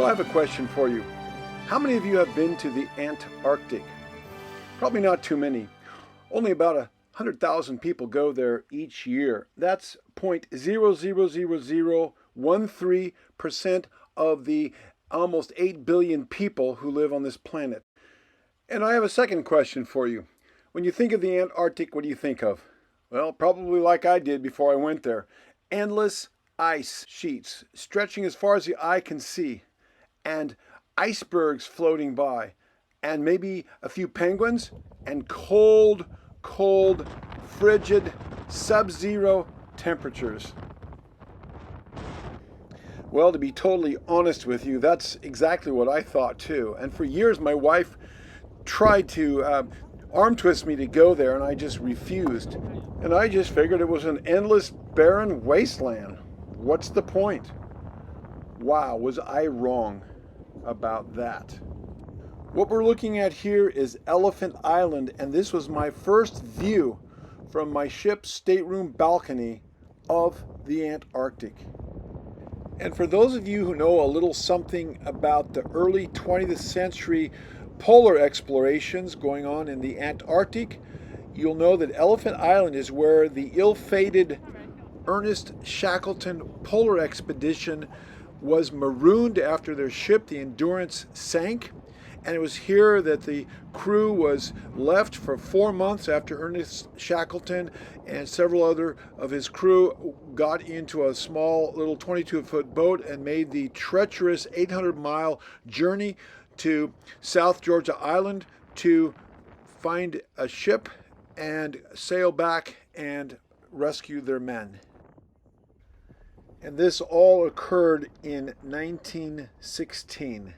So I have a question for you. How many of you have been to the Antarctic? Probably not too many. Only about 100,000 people go there each year. That's 0.00013% of the almost 8 billion people who live on this planet. And I have a second question for you. When you think of the Antarctic, what do you think of? Well, probably like I did before I went there. Endless ice sheets stretching as far as the eye can see, and icebergs floating by, and maybe a few penguins, and cold, frigid, sub-zero temperatures. Well, to be totally honest with you, that's exactly what I thought too. And for years, my wife tried to arm twist me to go there, and I just refused. And I just figured it was an endless, barren wasteland. What's the point? Wow, was I wrong about that. What we're looking at here is Elephant Island, and this was my first view from my ship's stateroom balcony of the Antarctic. And for those of you who know a little something about the early 20th century polar explorations going on in the Antarctic, you'll know that Elephant Island is where the ill-fated Ernest Shackleton polar expedition was marooned after their ship, the Endurance, sank. And it was here that the crew was left for 4 months after Ernest Shackleton and several other of his crew got into a small little 22-foot boat and made the treacherous 800-mile journey to South Georgia Island to find a ship and sail back and rescue their men. And this all occurred in 1916.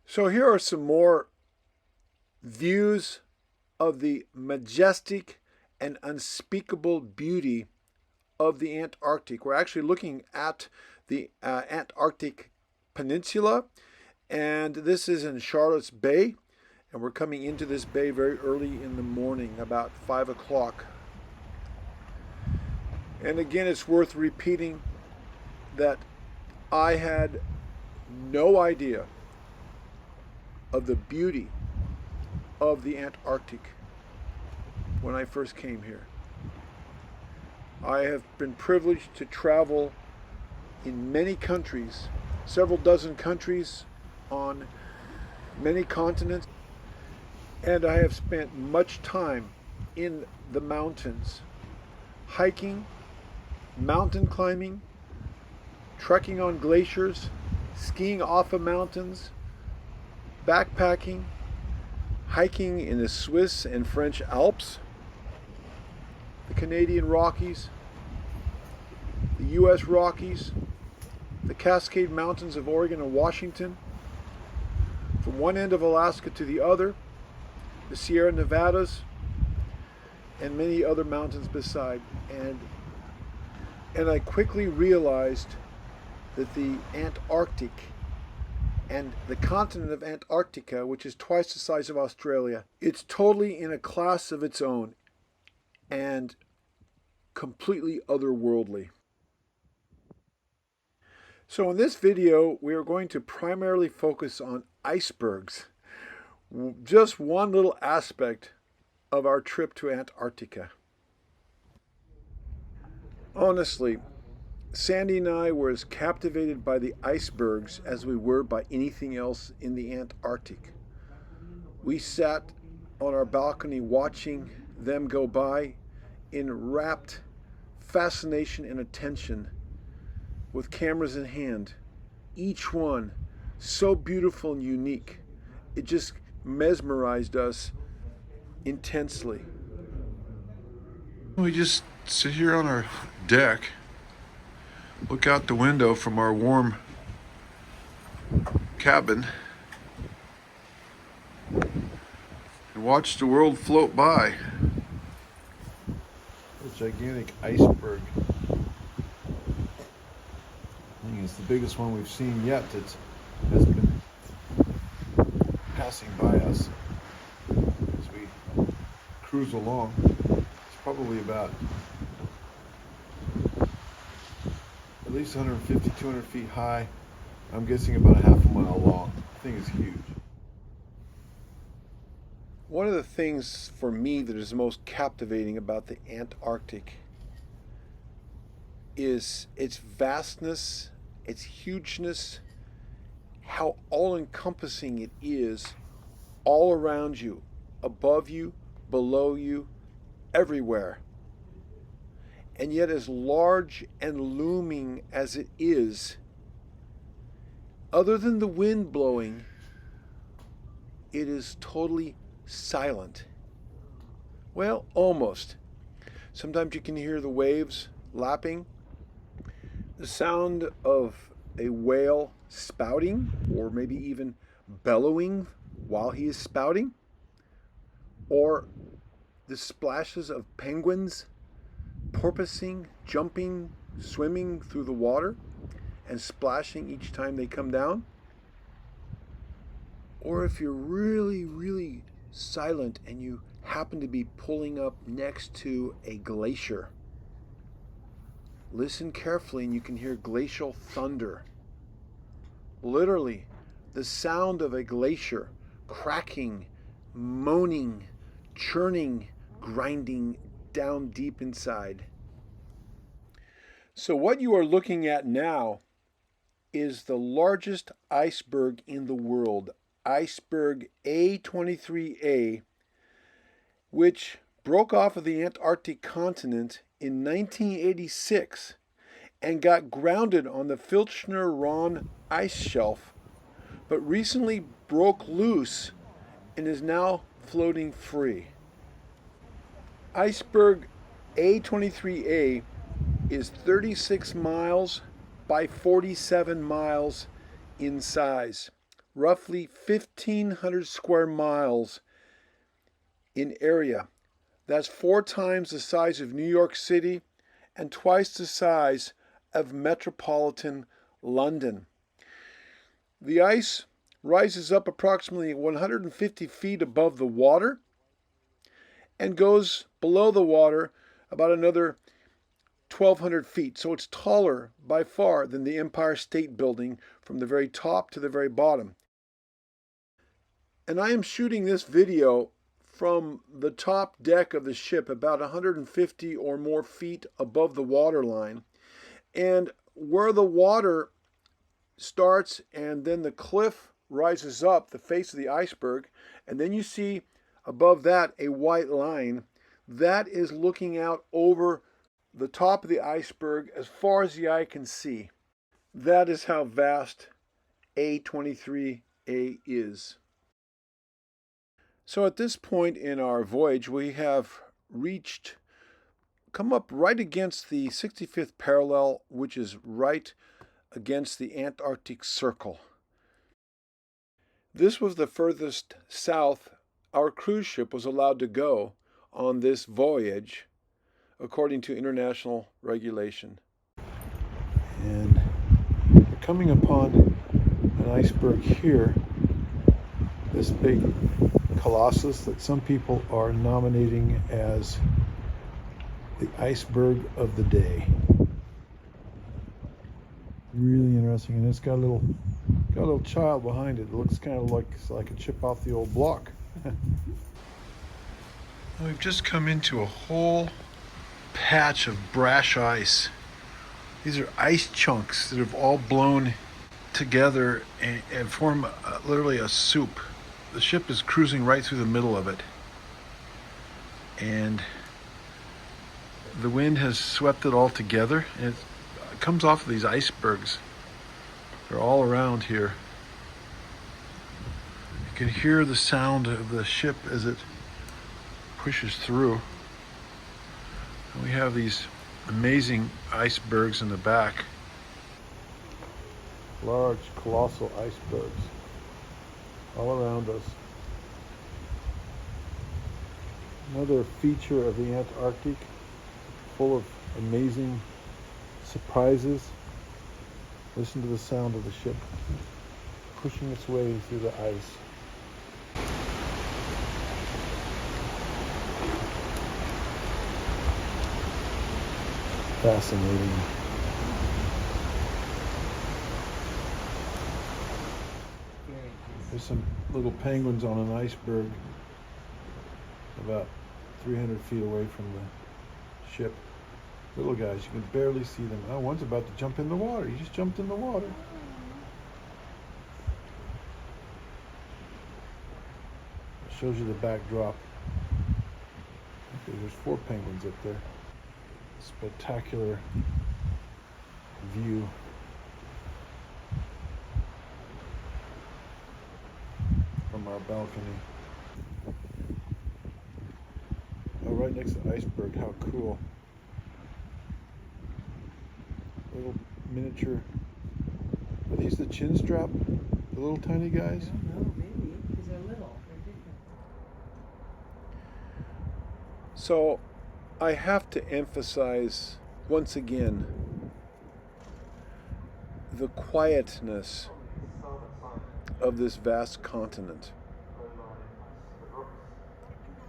So here are some more views of the majestic and unspeakable beauty of the Antarctic. We're actually looking at the Antarctic Peninsula, and this is in Charlotte's Bay, and we're coming into this bay very early in the morning, about 5 o'clock. And again, it's worth repeating that I had no idea of the beauty of the Antarctic when I first came here. I have been privileged to travel in many countries, several dozen countries on many continents, and I have spent much time in the mountains, hiking, mountain climbing, trekking on glaciers, skiing off of mountains, backpacking, hiking in the Swiss and French Alps, the Canadian Rockies, the US Rockies, the Cascade Mountains of Oregon and Washington, from one end of Alaska to the other, the Sierra Nevadas, and many other mountains beside. And I quickly realized that the Antarctic and the continent of Antarctica, which is twice the size of Australia, it's totally in a class of its own and completely otherworldly. So in this video, we are going to primarily focus on icebergs, just one little aspect of our trip to Antarctica. Honestly, Sandy and I were as captivated by the icebergs as we were by anything else in the Antarctic. We sat on our balcony watching them go by in rapt fascination and attention with cameras in hand. Each one so beautiful and unique. It just mesmerized us intensely. We just sit here on our deck, look out the window from our warm cabin, and watch the world float by. A gigantic iceberg. I think it's the biggest one we've seen yet that has been passing by us as we cruise along. It's probably probably about at least 150, 200 feet high. I'm guessing about a half a mile long. The thing is huge. One of the things for me that is most captivating about the Antarctic is its vastness, its hugeness, how all-encompassing it is all around you, above you, below you, everywhere. And yet as large and looming as it is, other than the wind blowing, it is totally silent. Well, almost. Sometimes you can hear the waves lapping, the sound of a whale spouting, or maybe even bellowing while he is spouting, or the splashes of penguins porpoising, jumping, swimming through the water and splashing each time they come down. Or if you're really, really silent and you happen to be pulling up next to a glacier, listen carefully and you can hear glacial thunder. Literally, the sound of a glacier cracking, moaning, churning, grinding down deep inside. So what you are looking at now is the largest iceberg in the world, Iceberg A23A, which broke off of the Antarctic continent in 1986 and got grounded on the Filchner-Ronne ice shelf, but recently broke loose and is now floating free. Iceberg A23A is 36 miles by 47 miles in size, roughly 1,500 square miles in area. That's 4 times the size of New York City and twice the size of metropolitan London. The ice rises up approximately 150 feet above the water and goes below the water about another 1,200 feet. So it's taller by far than the Empire State Building from the very top to the very bottom. And I am shooting this video from the top deck of the ship, about 150 or more feet above the water line. And where the water starts and then the cliff rises up, the face of the iceberg, and then you see above that a white line, that is looking out over the top of the iceberg as far as the eye can see. That is how vast A23A is. So at this point in our voyage, we have come up right against the 65th parallel, which is right against the Antarctic Circle. This was the furthest south our cruise ship was allowed to go on this voyage, according to international regulation. And we're coming upon an iceberg here, this big colossus that some people are nominating as the iceberg of the day. Really interesting, and it's got a little child behind it. It looks kind of like a chip off the old block. We've just come into a whole patch of brash ice. These are ice chunks that have all blown together and form literally a soup. The ship is cruising right through the middle of it, and the wind has swept it all together, and it comes off of these icebergs. They're all around here. You can hear the sound of the ship as it pushes through. And we have these amazing icebergs in the back. Large, colossal icebergs all around us. Another feature of the Antarctic, full of amazing surprises. Listen to the sound of the ship pushing its way through the ice. Fascinating. There's some little penguins on an iceberg about 300 feet away from the ship. Little guys, you can barely see them. Oh, one's about to jump in the water. He just jumped in the water. It shows you the backdrop. Okay, there's 4 penguins up there. Spectacular view. From our balcony. Oh, right next to the iceberg. How cool. Little miniature. Are these the chin strap? The little tiny guys? I don't know, maybe, because they're little. They're different. So, I have to emphasize once again the quietness of this vast continent.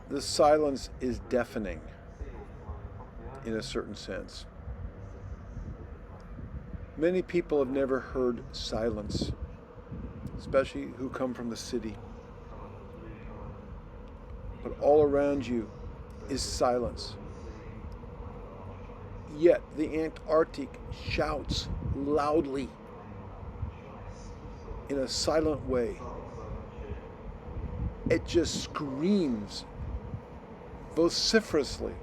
The silence is deafening in a certain sense. Many people have never heard silence, especially who come from the city. But all around you is silence. Yet the Antarctic shouts loudly in a silent way. It just screams vociferously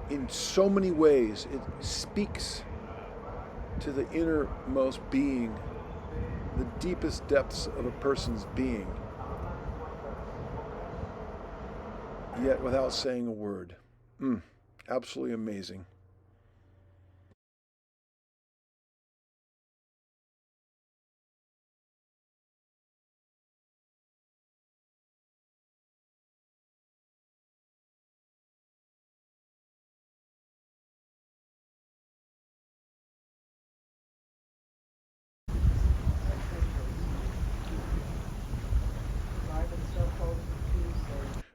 in so many ways. It speaks to the innermost being, the deepest depths of a person's being, yet without saying a word. Absolutely amazing.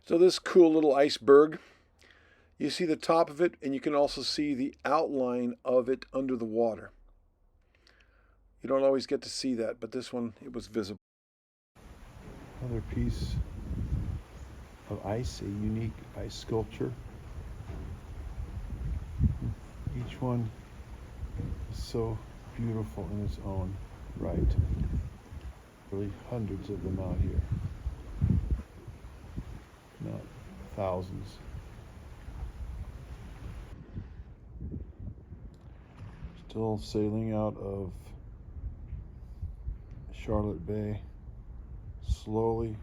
So this cool little iceberg, you see the top of it, and you can also see the outline of it under the water. You don't always get to see that, but this one, it was visible. Another piece of ice, a unique ice sculpture. Each one is so beautiful in its own right. Really hundreds of them out here. Not thousands. Still sailing out of Charlotte Bay, slowly,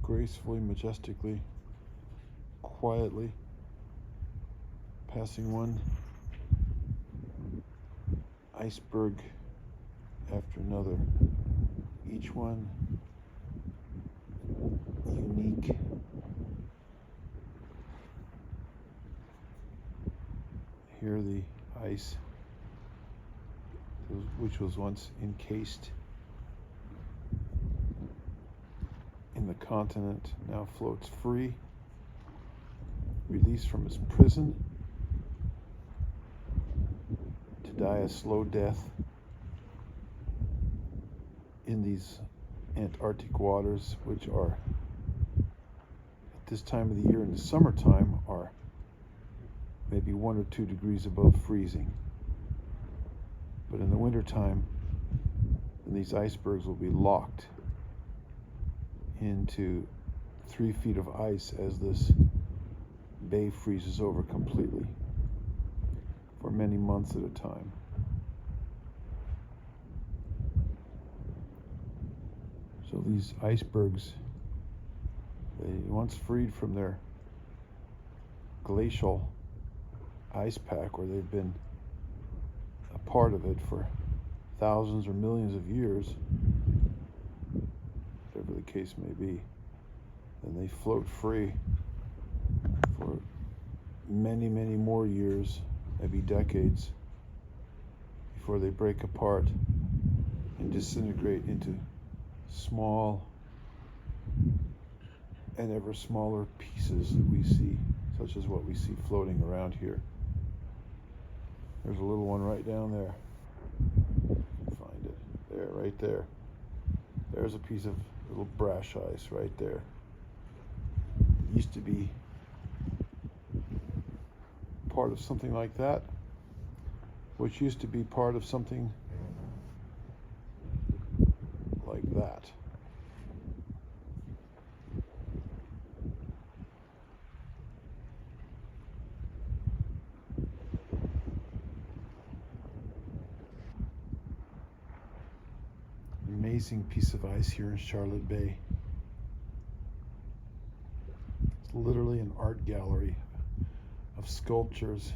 gracefully, majestically, quietly, passing one iceberg after another, each one unique. Here the ice, which was once encased in the continent, now floats free, released from its prison to die a slow death in these Antarctic waters, which are at this time of the year in the summertime are maybe 1 or 2 degrees above freezing. But in the wintertime, these icebergs will be locked into 3 feet of ice as this bay freezes over completely for many months at a time. So these icebergs, they once freed from their glacial ice pack, where they've been a part of it for thousands or millions of years, whatever the case may be, and they float free for many, many more years, maybe decades, before they break apart and disintegrate into small and ever smaller pieces that we see, such as what we see floating around here There's a little one right down there. Find it. There, right there. There's a piece of little brash ice right there. It used to be part of something like that, which used to be part of something like that. Amazing piece of ice here in Charlotte Bay. It's literally an art gallery of sculptures.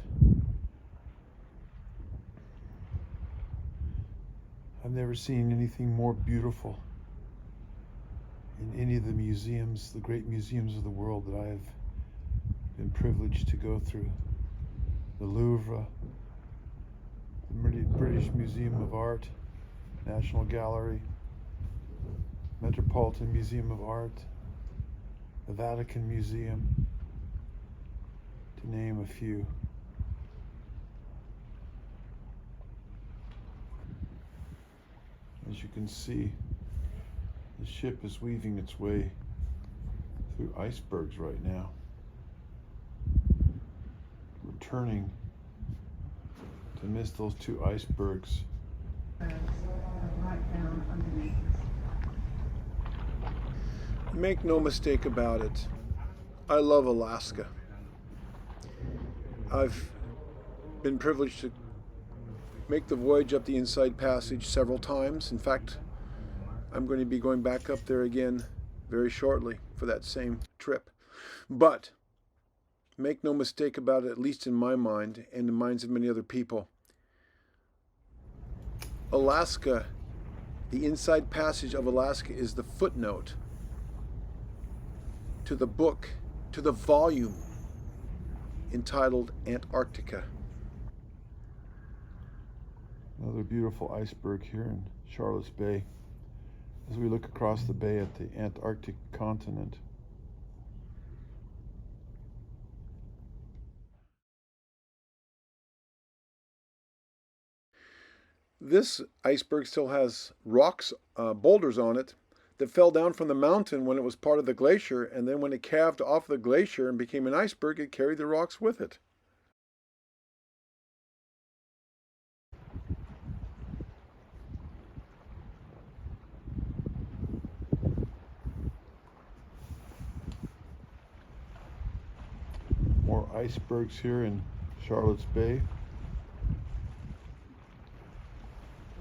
I've never seen anything more beautiful in any of the museums, the great museums of the world that I have been privileged to go through. The Louvre, the British Museum of Art, National Gallery, Metropolitan Museum of Art, the Vatican Museum, to name a few. As you can see, the ship is weaving its way through icebergs right now, returning to miss those two icebergs. Make no mistake about it, I love Alaska. I've been privileged to make the voyage up the Inside Passage several times. In fact, I'm going to be going back up there again very shortly for that same trip. But make no mistake about it, at least in my mind and in the minds of many other people, Alaska, the Inside Passage of Alaska, is the footnote to the book, to the volume entitled Antarctica. Another beautiful iceberg here in Charlotte's Bay as we look across the bay at the Antarctic continent. This iceberg still has rocks, boulders on it that fell down from the mountain when it was part of the glacier, and then when it calved off the glacier and became an iceberg, it carried the rocks with it. More icebergs here in Charlotte's Bay.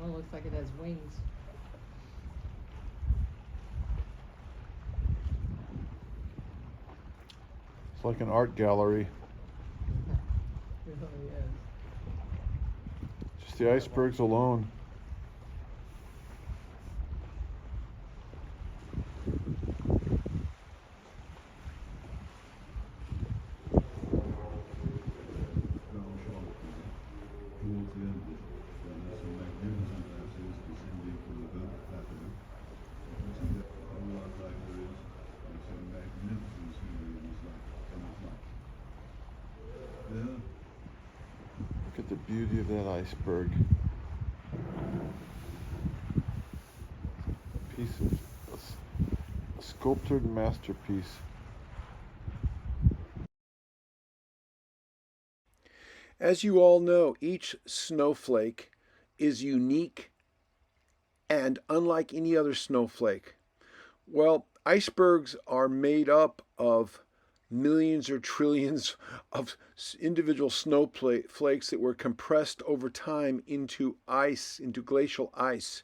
Oh, it looks like it has wings. It's like an art gallery. It really is. Just the icebergs alone. Look at the beauty of that iceberg. A piece of a sculptured masterpiece. As you all know, each snowflake is unique and unlike any other snowflake. Well, icebergs are made up of millions or trillions of individual snowflakes that were compressed over time into ice, into glacial ice.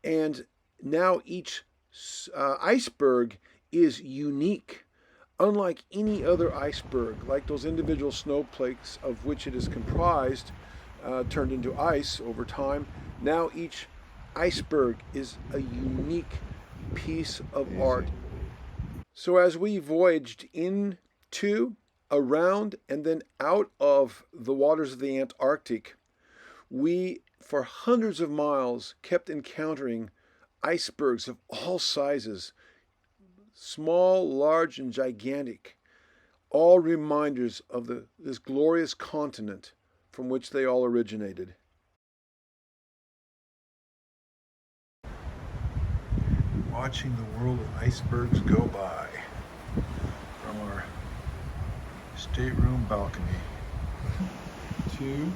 And now each iceberg is unique, unlike any other iceberg, like those individual snowflakes of which it is comprised, turned into ice over time. Now each iceberg is a unique piece of art. So as we voyaged into, around, and then out of the waters of the Antarctic, we, for hundreds of miles, kept encountering icebergs of all sizes, small, large, and gigantic, all reminders of this glorious continent from which they all originated. Watching the world of icebergs go by from our stateroom balcony. 2